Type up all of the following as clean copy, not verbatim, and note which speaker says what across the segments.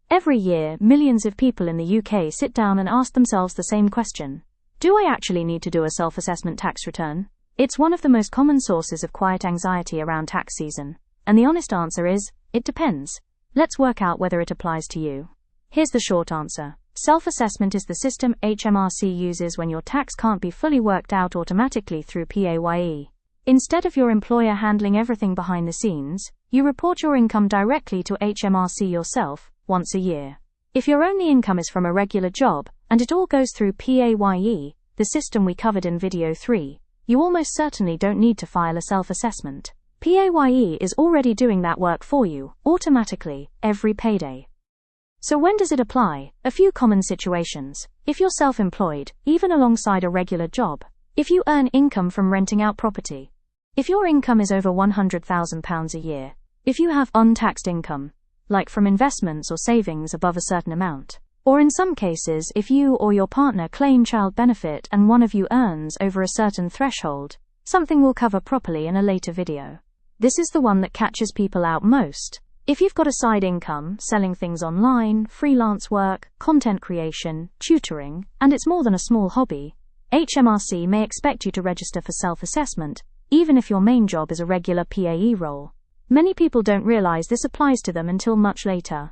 Speaker 1: Every year, millions of people in the UK sit down and ask themselves the same question. Do I actually need to do a self-assessment tax return? It's one of the most common sources of quiet anxiety around tax season. And the honest answer is, it depends. Let's work out whether it applies to you. Here's the short answer. Self-assessment is the system HMRC uses when your tax can't be fully worked out automatically through PAYE. Instead of your employer handling everything behind the scenes, you report your income directly to HMRC yourself, once a year. If your only income is from a regular job, and it all goes through PAYE, the system we covered in video 3, you almost certainly don't need to file a self-assessment. PAYE is already doing that work for you, automatically, every payday. So when does it apply? A few common situations. If you're self-employed, even alongside a regular job. If you earn income from renting out property. If your income is over £100,000 a year. If you have untaxed income, like from investments or savings above a certain amount. Or in some cases, if you or your partner claim child benefit and one of you earns over a certain threshold, something we'll cover properly in a later video. This is the one that catches people out most. If you've got a side income, selling things online, freelance work, content creation, tutoring, and it's more than a small hobby, HMRC may expect you to register for self-assessment, even if your main job is a regular PAYE role. Many people don't realize this applies to them until much later.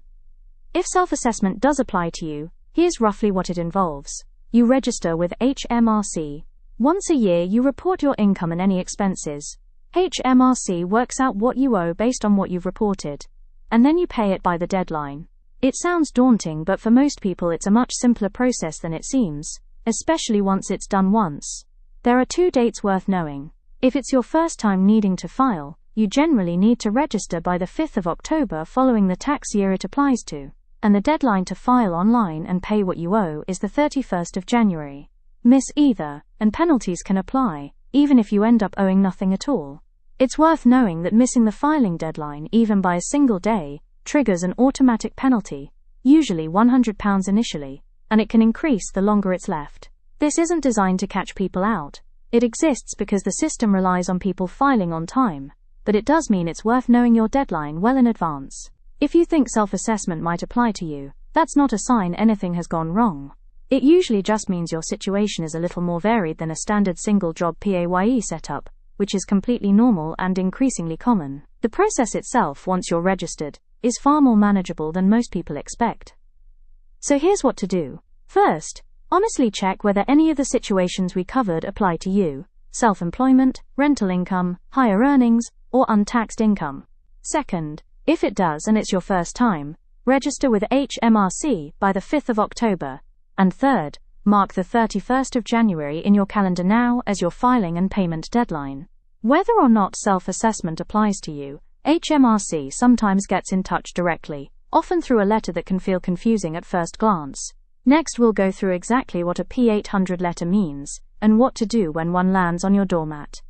Speaker 1: If self-assessment does apply to you, here's roughly what it involves. You register with HMRC. Once a year you report your income and any expenses. HMRC works out what you owe based on what you've reported. And then you pay it by the deadline. It sounds daunting, but for most people it's a much simpler process than it seems, especially once it's done once. There are 2 dates worth knowing. If it's your first time needing to file, you generally need to register by the 5th of October following the tax year it applies to, and the deadline to file online and pay what you owe is the 31st of January. Miss either, and penalties can apply, even if you end up owing nothing at all. It's worth knowing that missing the filing deadline even by a single day triggers an automatic penalty, usually £100 initially, and it can increase the longer it's left. This isn't designed to catch people out. It exists because the system relies on people filing on time, but it does mean it's worth knowing your deadline well in advance. If you think self-assessment might apply to you, that's not a sign anything has gone wrong. It usually just means your situation is a little more varied than a standard single-job PAYE setup, which is completely normal and increasingly common. The process itself, once you're registered, is far more manageable than most people expect. So here's what to do. First, honestly check whether any of the situations we covered apply to you: self-employment, rental income, higher earnings, or untaxed income. Second, if it does and it's your first time, register with HMRC by the 5th of October. And third, mark the 31st of January in your calendar now as your filing and payment deadline. Whether or not self-assessment applies to you, HMRC sometimes gets in touch directly, often through a letter that can feel confusing at first glance. Next, we'll go through exactly what a P800 letter means, and what to do when one lands on your doormat.